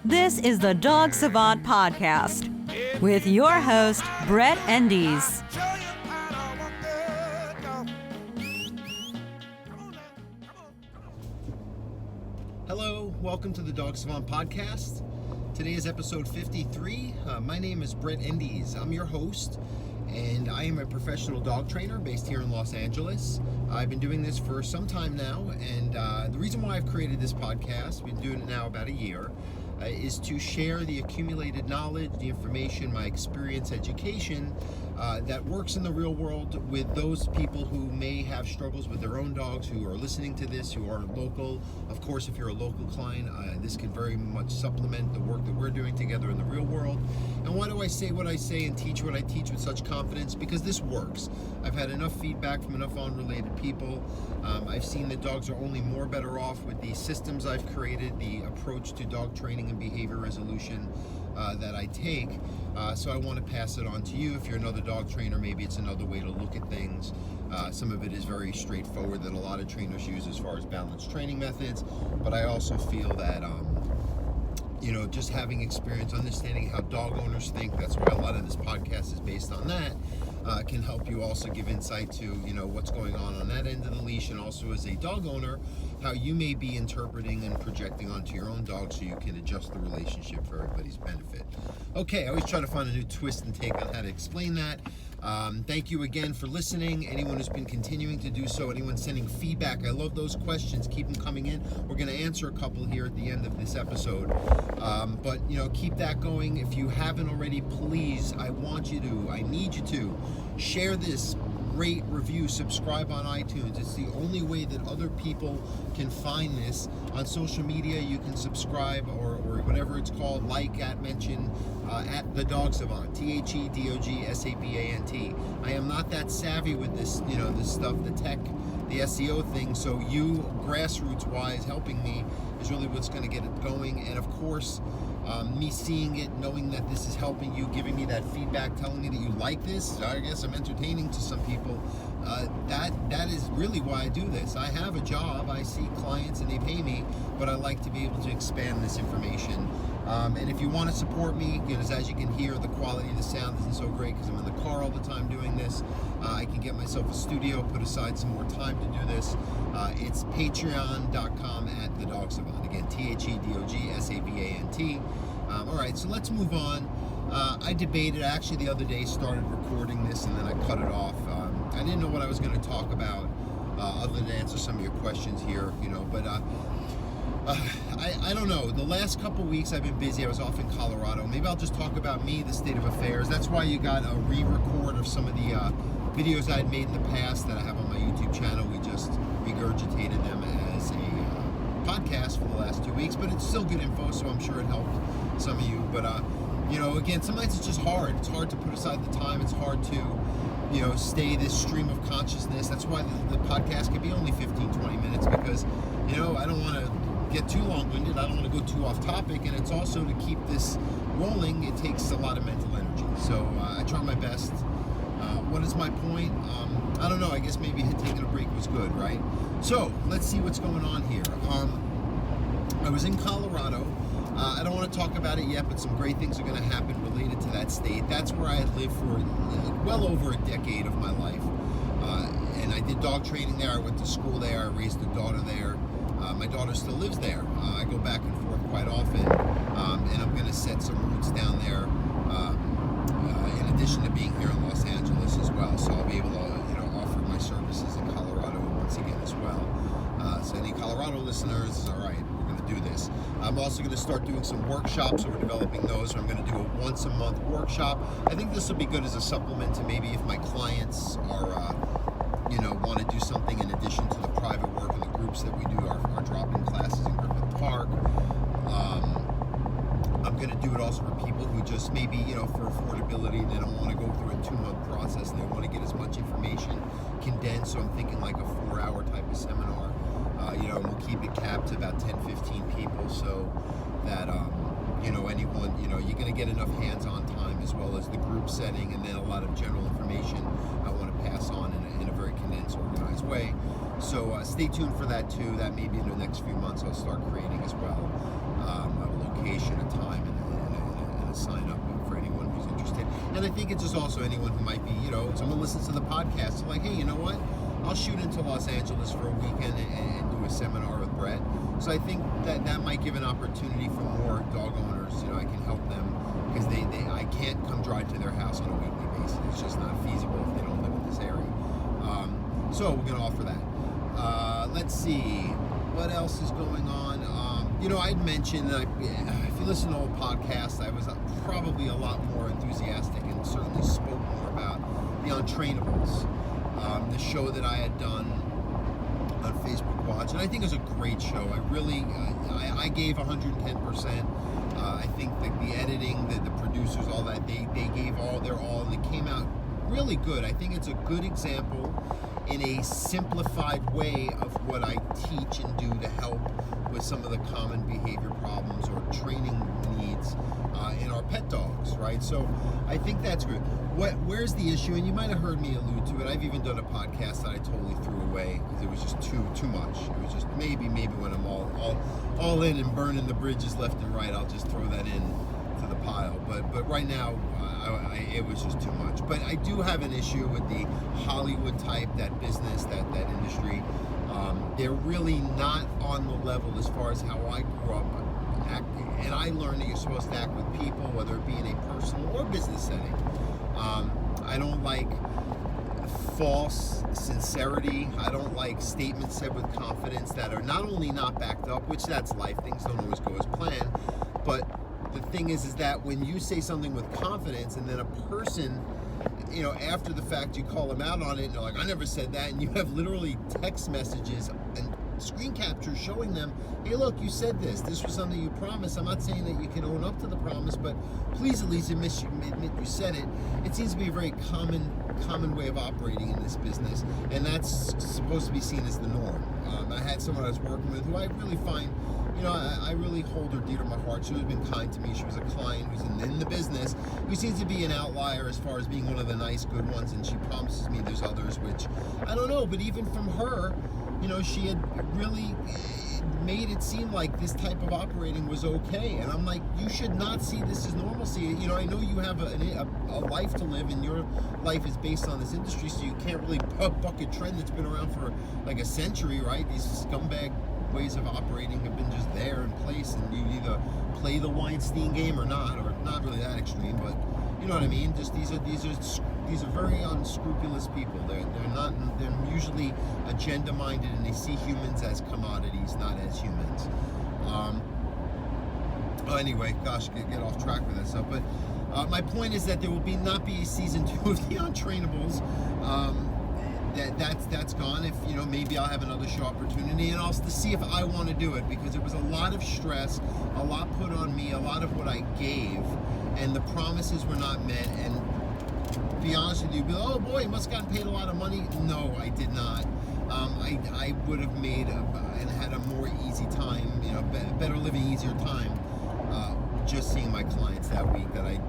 This is the Dog Savant Podcast with your host, Brett Endies. Hello, welcome to the Dog Savant Podcast. Today is episode 53. My name is Brett Endies. I'm your host, and I am a professional dog trainer based here in Los Angeles. I've been doing this for some time now, and the reason why I've created this podcast, we've been doing it now about a year, is to share the accumulated knowledge, the information, my experience, education that works in the real world with those people who may have struggles with their own dogs, who are listening to this, who are local. Of course, if you're a local client, this can very much supplement the work that we're doing together in the real world. And why do I say what I say and teach what I teach with such confidence? Because this works. I've had enough feedback from enough unrelated people. I've seen that dogs are only more better off with the systems I've created, the approach to dog training and behavior resolution that I take. So I want to pass it on to you. If you're another dog trainer, maybe it's another way to look at things. Some of it is very straightforward that a lot of trainers use as far as balanced training methods. But I also feel that just having experience, understanding how dog owners think, that's why a lot of this podcast is based on that, can help you also give insight to, what's going on that end of the leash, and also as a dog owner, how you may be interpreting and projecting onto your own dog so you can adjust the relationship for everybody's benefit. Okay, I always try to find a new twist and take on how to explain that. Thank you again for listening. Anyone who's been continuing to do so, anyone sending feedback, I love those questions. Keep them coming in. We're going to answer a couple here at the end of this episode. But keep that going. If you haven't already, please, I need you to share this, rate, review, subscribe on iTunes. It's the only way that other people can find this. On social media, you can subscribe or whatever it's called, mention at the Dog Savant, TheDogSavant. I am not that savvy with this, this stuff, the tech, the SEO thing. So you, grassroots wise, helping me is really what's going to get it going. And of course, me seeing it, knowing that this is helping you, giving me that feedback, telling me that you like this, I guess I'm entertaining to some people. That is really why I do this. I have a job, I see clients and they pay me, but I like to be able to expand this information. And if you want to support me, as you can hear, the quality of the sound isn't so great because I'm in the car all the time doing this. I can get myself a studio, put aside some more time to do this. It's patreon.com at the Dog Savant. Again, TheDogSavant. All right, so let's move on. I debated, actually the other day started recording this and then I cut it off. I didn't know what I was going to talk about other than answer some of your questions here, but I don't know. The last couple weeks I've been busy. I was off in Colorado. Maybe I'll just talk about me, the state of affairs. That's why you got a re-record of some of the videos I had made in the past that I have on my YouTube channel. We just regurgitated them as a podcast for the last 2 weeks, but it's still good info, so I'm sure it helped some of you. But again, sometimes it's just hard. It's hard to put aside the time. It's hard to stay this stream of consciousness. That's why the podcast can be only 15-20 minutes, because I don't want to get too long-winded. I don't want to go too off topic, and it's also to keep this rolling, it takes a lot of mental energy. So I try my best. What is my point? I don't know. I guess maybe taking a break was good, right? So let's see what's going on here. I was in Colorado. I don't want to talk about it yet, but some great things are going to happen related to that state. That's where I had lived for well over a decade of my life. And I did dog training there. I went to school there. I raised a daughter there. My daughter still lives there. I go back and forth quite often. And I'm going to set some roots down there in addition to being here in Los Angeles as well. So I'll be able to offer my services in Colorado once again as well. So any Colorado listeners, all right, we're going to do this. I'm also going to start doing some workshops, so we're developing those. I'm going to do a once-a-month workshop. I think this will be good as a supplement to maybe if my clients are, want to do something in addition to the private work and the groups that we do, our drop-in classes in Griffith Park. I'm going to do it also for people who just maybe, for affordability, they don't want to go through a 2-month process and they want to get as much information condensed. So I'm thinking like a 4-hour type of seminar. We'll keep it capped to about 10-15 people so that, anyone, you're going to get enough hands-on time as well as the group setting, and then a lot of general information I want to pass on in a very condensed, organized way. So stay tuned for that too. That maybe in the next few months I'll start creating as well. A location, a And I think it's just also anyone who might be, someone listens to the podcast, so like, hey, you know what? I'll shoot into Los Angeles for a weekend and do a seminar with Brett. So I think that might give an opportunity for more dog owners. I can help them because I can't come drive to their house on a weekly basis. It's just not feasible if they don't live in this area. So we're going to offer that. Let's see. What else is going on? I'd mentioned that if you listen to old podcasts, I was probably a lot more enthusiastic and certainly spoke more about the Untrainables, the show that I had done on Facebook Watch, and I think it was a great show. I gave 110%. I think that the editing, the producers, all that, they gave all their all, and it came out really good. I think it's a good example in a simplified way of what I teach and do to help with some of the common behavior problems or training needs in our pet dogs, right? So I think that's good. Where's the issue? And you might have heard me allude to it. I've even done a podcast that I totally threw away because it was just too much. It was just maybe when I'm all in and burning the bridges left and right, I'll just throw that in to the pile. But right now, it was just too much. But I do have an issue with the Hollywood type, that business, that industry. They're really not on the level as far as how I grew up acting. And I learned that you're supposed to act with people, whether it be in a personal or business setting. I don't like false sincerity. I don't like statements said with confidence that are not only not backed up, which that's life, things don't always go as planned, but the thing is that when you say something with confidence and then a person, after the fact you call them out on it and they're like, I never said that, and you have literally text messages and screen captures showing them, hey look, you said this was something you promised. I'm not saying that you can own up to the promise, but please at least admit you said it. It seems to be a very common way of operating in this business, and that's supposed to be seen as the norm. I had someone I was working with who I really find, I really hold her dear to my heart. She has been kind to me. She was a client who's in the business, who seems to be an outlier as far as being one of the nice, good ones, and she promises me there's others, which I don't know, but even from her, she had really made it seem like this type of operating was okay, and I'm like, you should not see this as normalcy. I know you have a life to live, and your life is based on this industry, so you can't really buck a trend that's been around for like a century, right? These scumbag ways of operating have been just there in place, and you either play the Weinstein game or not really that extreme, but you know what I mean. Just these are very unscrupulous people. They're usually agenda minded, and they see humans as commodities, not as humans. Anyway, gosh, get off track with that stuff. But my point is that there will not be a season 2 of the Untrainables. That's gone. If maybe I'll have another show opportunity, and I'll see if I want to do it, because it was a lot of stress, a lot put on me, a lot of what I gave, and the promises were not met. And to be honest with you, be like, oh boy, you must have gotten paid a lot of money. No, I did not. I would have made and had a more easy time, better living, easier time, just seeing my clients that week that I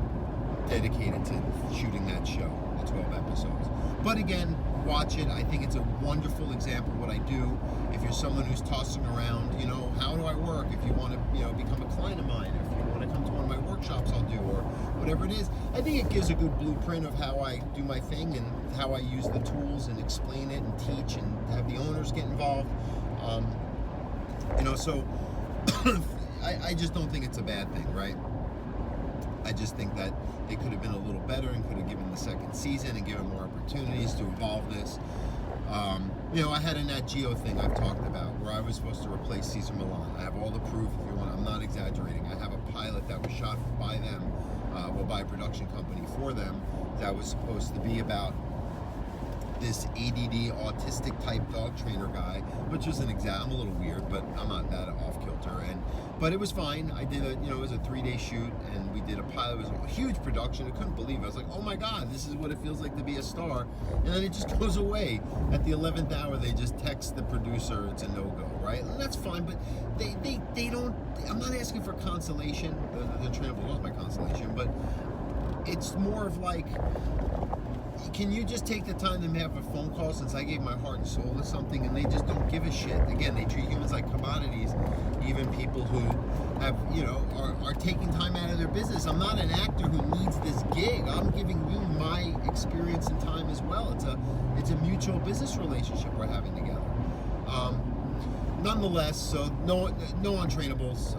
dedicated to shooting that show, the 12 episodes. But again, watch it. I think it's a wonderful example of what I do. If you're someone who's tossing around, how do I work? If you want to, become a client of mine, or if you want to come to one of my workshops, I'll do, or whatever it is. I think it gives a good blueprint of how I do my thing and how I use the tools and explain it and teach and have the owners get involved. So I just don't think it's a bad thing, right? I just think that they could have been a little better and could have given the second season and given more opportunities to evolve this. I had a Nat Geo thing I've talked about where I was supposed to replace Cesar Millan. I have all the proof if you want. I'm not exaggerating. I have a pilot that was shot by them, by a production company for them, that was supposed to be about this ADD autistic type dog trainer guy, which was I'm a little weird, but I'm not that off kilter. But it was fine. I did it was a 3-day shoot, and we did a pilot. It was a huge production. I couldn't believe it. I was like, oh my God, this is what it feels like to be a star. And then it just goes away. At the 11th hour, they just text the producer it's a no-go, right? And that's fine, but they don't, I'm not asking for consolation. The Untrainable was my consolation, but it's more of like, can you just take the time to have a phone call, since I gave my heart and soul to something, and they just don't give a shit. Again, they treat humans like commodities, even people who have, are taking time out of their business. I'm not an actor who needs this gig. I'm giving you my experience and time as well. It's a mutual business relationship we're having together. Nonetheless, so no Untrainables.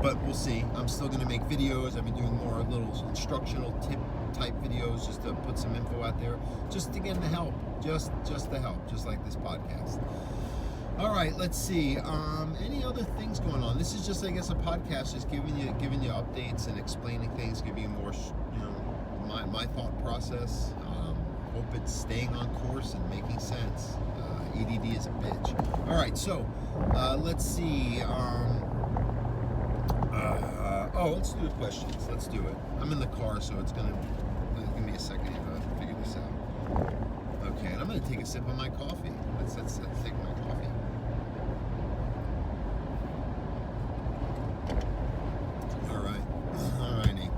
But we'll see. I'm still going to make videos. I've been doing more little instructional tip type videos just to put some info out there, just to get the help, just the help, just like this podcast. All right, let's see. Any other things going on? This is just, I guess, a podcast, just giving you updates and explaining things, giving you more, my thought process. Hope it's staying on course and making sense. EDD is a bitch. All right, so let's see. Let's do the questions. Let's do it. I'm in the car, so it's gonna give me a second to figure this out. Okay, and I'm gonna take a sip of my coffee. Let's take my coffee. Alrighty.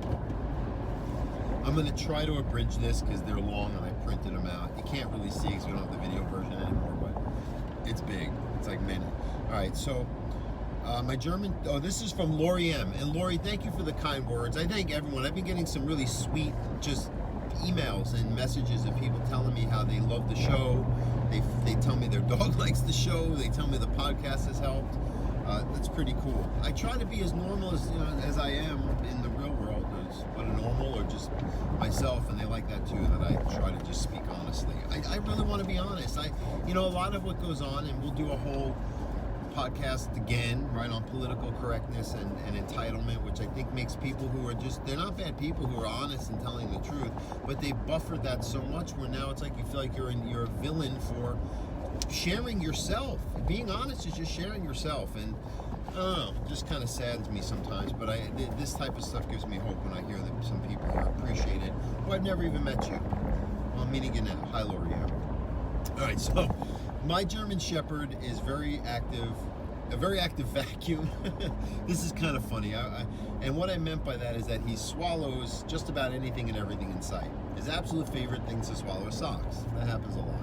I'm gonna try to abridge this because they're long and I printed them out. You can't really see because we don't have the video version anymore, but it's big. It's like many. All right, so. My German, this is from Lori M. And Lori, thank you for the kind words. I thank everyone. I've been getting some really sweet just emails and messages of people telling me how they love the show. They tell me their dog likes the show. They tell me the podcast has helped. That's pretty cool. I try to be as normal as I am in the real world, but a normal or just myself, and they like that too, that I try to just speak honestly. I really want to be honest. A lot of what goes on, and we'll do a whole podcast again, right, on political correctness and entitlement, which I think makes people who are they're not bad people who are honest and telling the truth, but they buffered that so much where now it's like you feel like you're a villain for sharing yourself. Being honest is just sharing yourself, and I don't know, it just kind of saddens me sometimes, but this type of stuff gives me hope when I hear that some people here appreciate it, who I've never even met you. Well, I'm meeting you now. Hi, Lori. All right, so my German Shepherd is a very active vacuum. This is kind of funny. And what I meant by that is that he swallows just about anything and everything in sight. His absolute favorite thing to swallow is socks. That happens a lot.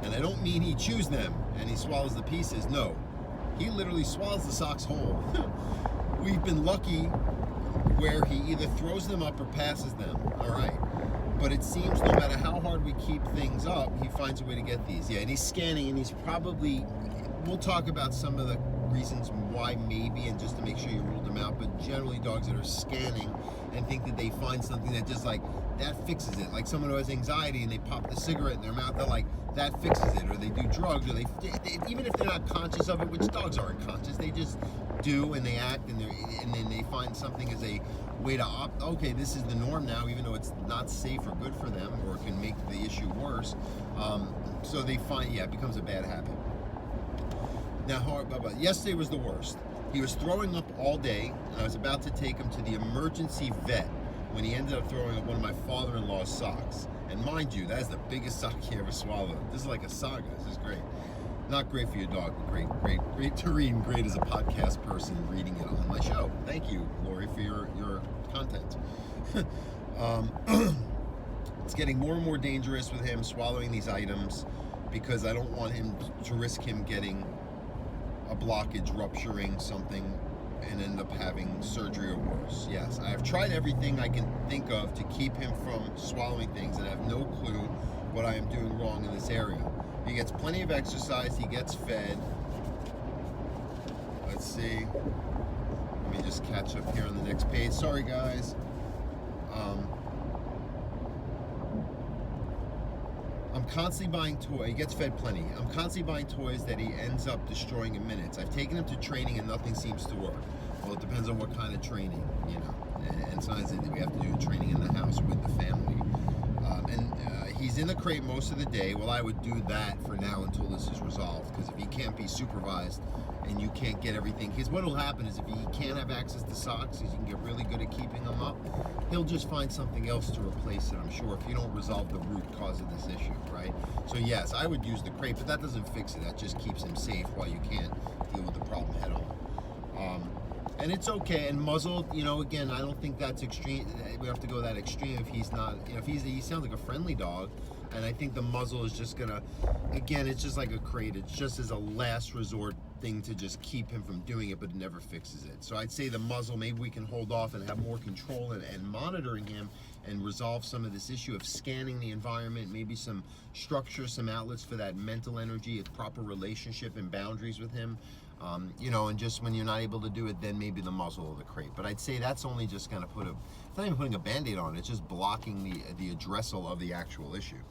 And I don't mean he chews them and he swallows the pieces. No, he literally swallows the socks whole. We've been lucky where he either throws them up or passes them. All right. But it seems no matter how hard we keep things up, he finds a way to get these. Yeah, and he's scanning, and he's probably, we'll talk about some of the reasons why maybe, and just to make sure you ruled them out, but generally dogs that are scanning and think that they find something that just like, that fixes it. Like someone who has anxiety and they pop the cigarette in their mouth, they're like, that fixes it. Or they do drugs, or they even if they're not conscious of it, which dogs aren't conscious, they just do and they act, and then they find something as a way to okay, this is the norm now, even though it's not safe or good for them, or it can make the issue worse. So they find, it becomes a bad habit. Now, yesterday was the worst. He was throwing up all day, and I was about to take him to the emergency vet when he ended up throwing up one of my father-in-law's socks. And mind you, that is the biggest sock he ever swallowed. This is like a saga. This is great. Not great for your dog, but great to read, and great as a podcast person reading it on my show. Thank you, Lori, for your content. It's getting more and more dangerous with him swallowing these items, because I don't want him to risk him getting a blockage, rupturing something, and end up having surgery or worse. Yes, I have tried everything I can think of to keep him from swallowing things, and I have no clue what I am doing wrong in this area. He gets plenty of exercise, he gets fed. Let's see. Let me just catch up here on the next page. Sorry, guys. I'm constantly buying toys. He gets fed plenty. I'm constantly buying toys that he ends up destroying in minutes. I've taken him to training and nothing seems to work. Well, it depends on what kind of training, And sometimes we have to do training in the house with the family. He's in the crate most of the day. Well, I would do that for now until this is resolved, because if he can't be supervised and you can't get everything, because what will happen is if he can't have access to socks, because you can get really good at keeping them up, he'll just find something else to replace it, I'm sure, if you don't resolve the root cause of this issue, right? So yes, I would use the crate, but that doesn't fix it. That just keeps him safe while you can't deal with the problem head on. And it's okay. And muzzle, again, I don't think that's extreme. We have to go that extreme if he's not, if he sounds like a friendly dog. And I think the muzzle is just gonna, again, it's just like a crate. It's just as a last resort thing to just keep him from doing it, but it never fixes it. So I'd say the muzzle, maybe we can hold off and have more control and monitoring him and resolve some of this issue of scanning the environment, maybe some structure, some outlets for that mental energy, a proper relationship and boundaries with him. And just when you're not able to do it, then maybe the muzzle or the crate. But I'd say that's only just gonna it's not even putting a Band-Aid on it, it's just blocking the addressal of the actual issue.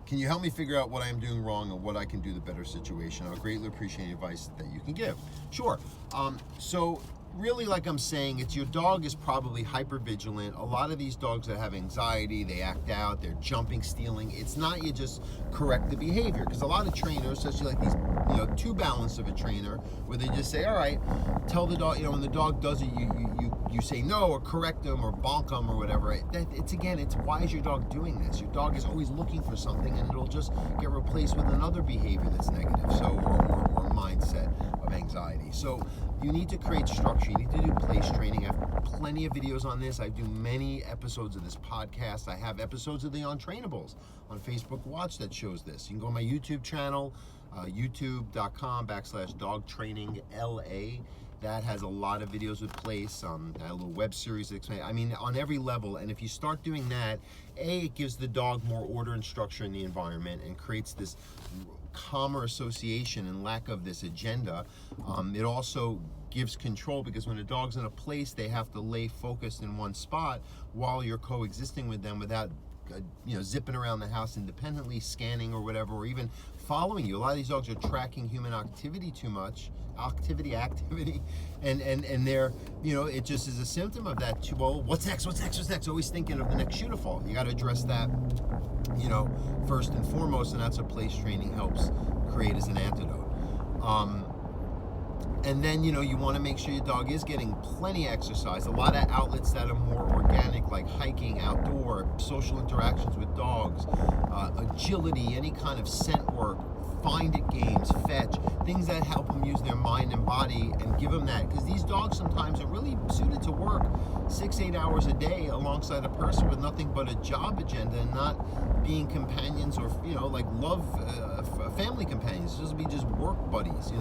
Can you help me figure out what I am doing wrong and what I can do to better situation? I would greatly appreciate advice that you can give. Sure. So really, like I'm saying, it's your dog is probably hypervigilant. A lot of these dogs that have anxiety, they act out, they're jumping, stealing. It's not you just correct the behavior, because a lot of trainers, especially like these, too balanced of a trainer, where they just say, all right, tell the dog, when the dog does it, you say no or correct them or bonk them or whatever. It's why is your dog doing this? Your dog is always looking for something, and it'll just get replaced with another behavior that's negative, or mindset of anxiety. So you need to create structure. You need to do place training. I have plenty of videos on this. I do many episodes of this podcast. I have episodes of the Untrainables on Facebook Watch that shows this. You can go on my YouTube channel, youtube.com/dogtrainingla. That has a lot of videos with place, a little web series that explain, on every level. And if you start doing that, it gives the dog more order and structure in the environment and creates this calmer association and lack of this agenda. It also gives control, because when a dog's in a place, they have to lay focused in one spot while you're coexisting with them without zipping around the house independently, scanning or whatever, or even following you. A lot of these dogs are tracking human activity too much, activity, and they're, it just is a symptom of that. Well, what's next? Always thinking of the next shoe to fall. You got to address that, first and foremost, and that's what place training helps create as an antidote. And then, you want to make sure your dog is getting plenty of exercise. A lot of outlets that are more organic, like hiking, outdoor, social interactions with dogs, agility, any kind of scent work, find it games, fetch, things that help them use their mind and body and give them that. Because these dogs sometimes are really suited to work 6-8 hours a day alongside a person with nothing but a job agenda and not being companions or, family companions. This will be just work buddies,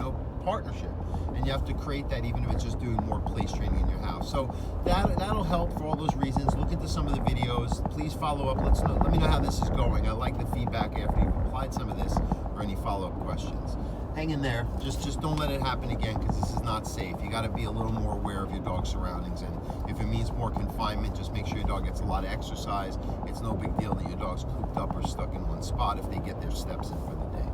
partnership. And you have to create that even if it's just doing more place training in your house. So that'll help for all those reasons. Look into some of the videos. Please follow up. Let me know how this is going. I like the feedback after you've applied some of this or any follow-up questions. Hang in there. Just don't let it happen again, because this is not safe. You got to be a little more aware of your dog's surroundings, and if it means more confinement, just make sure your dog gets a lot of exercise. It's no big deal that your dog's cooped up or stuck in one spot if they get their steps in for the day.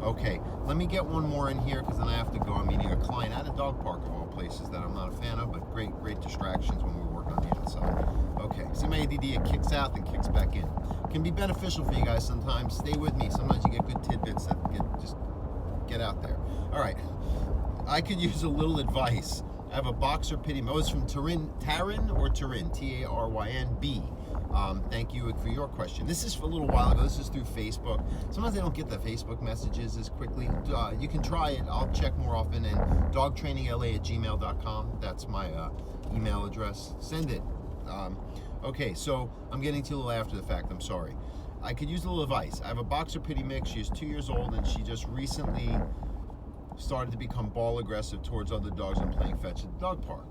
Okay, let me get one more in here, because then I have to go. I'm meeting a client at a dog park of all places that I'm not a fan of, but great distractions when we work on the outside. Okay, see my ADD, it kicks out then kicks back in. Can be beneficial for you guys sometimes. Stay with me. Sometimes you get good tidbits that get out there. All right, I could use a little advice. I have a boxer pity. Oh, it's from Taryn, Taryn, B. Thank you for your question. This is for a little while ago. This is through Facebook. Sometimes I don't get the Facebook messages as quickly. You can try it. I'll check more often. And dogtrainingla@gmail.com. That's my email address. Send it. Okay, so I'm getting to a little after the fact. I'm sorry. I could use a little advice. I have a boxer pity mix. She is 2 years old, and she just recently started to become ball aggressive towards other dogs and playing fetch at the dog park.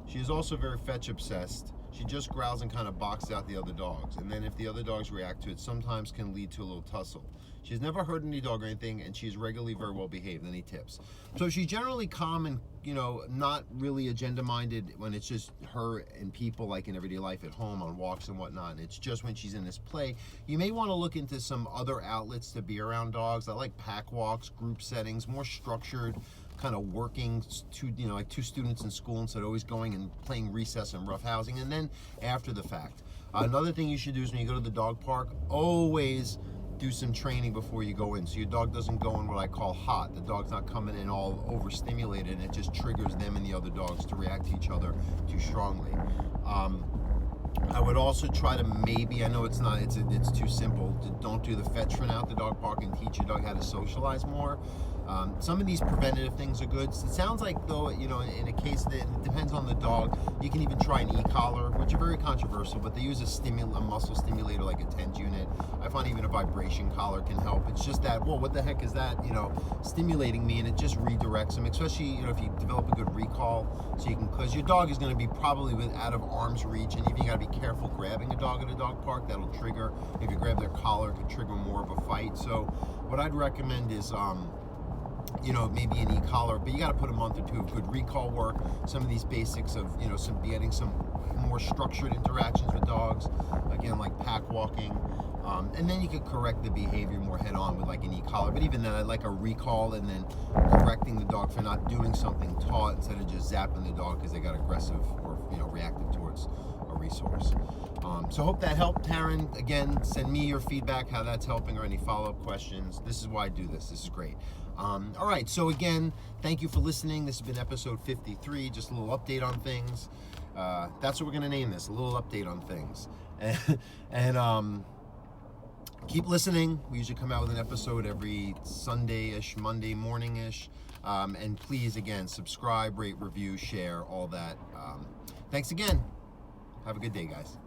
She is also very fetch obsessed. She just growls and kind of boxes out the other dogs, and then if the other dogs react to it, sometimes can lead to a little tussle. She's never hurt any dog or anything, and she's regularly very well behaved. Any tips? So she's generally calm and, not really agenda minded when it's just her and people, like in everyday life at home, on walks and whatnot. And it's just when she's in this play. You may want to look into some other outlets to be around dogs. I like pack walks, group settings, more structured, kind of working like two students in school instead of always going and playing recess and rough housing. And then after the fact, another thing you should do is when you go to the dog park, always do some training before you go in, so your dog doesn't go in what I call hot. The dog's not coming in all overstimulated, and it just triggers them and the other dogs to react to each other too strongly. I would also try to I know it's too simple, don't do the fetch for now at the dog park and teach your dog how to socialize more. Some of these preventative things are good. So it sounds like, though, in a case that it depends on the dog, you can even try an e-collar, which are very controversial, but they use a muscle stimulator like a TENS unit. I find even a vibration collar can help. It's just that, well, what the heck is that, stimulating me, and it just redirects them, especially, if you develop a good recall, so you can, because your dog is going to be probably out of arm's reach, and even you got to be careful grabbing a dog at a dog park. That'll trigger, if you grab their collar, it could trigger more of a fight. So what I'd recommend is, maybe an e-collar, but you got to put a month or two of good recall work, some of these basics of, getting some more structured interactions with dogs, again, like pack walking, and then you could correct the behavior more head on with like an e-collar. But even then, I'd like a recall and then correcting the dog for not doing something taught instead of just zapping the dog because they got aggressive or, reactive towards a resource. So hope that helped, Taryn. Again, send me your feedback, how that's helping, or any follow-up questions. This is why I do this. This is great. All right, so again, thank you for listening. This has been episode 53, just a little update on things. That's what we're going to name this, a little update on things. And keep listening. We usually come out with an episode every Sunday-ish, Monday morning-ish. And please, again, subscribe, rate, review, share, all that. Thanks again. Have a good day, guys.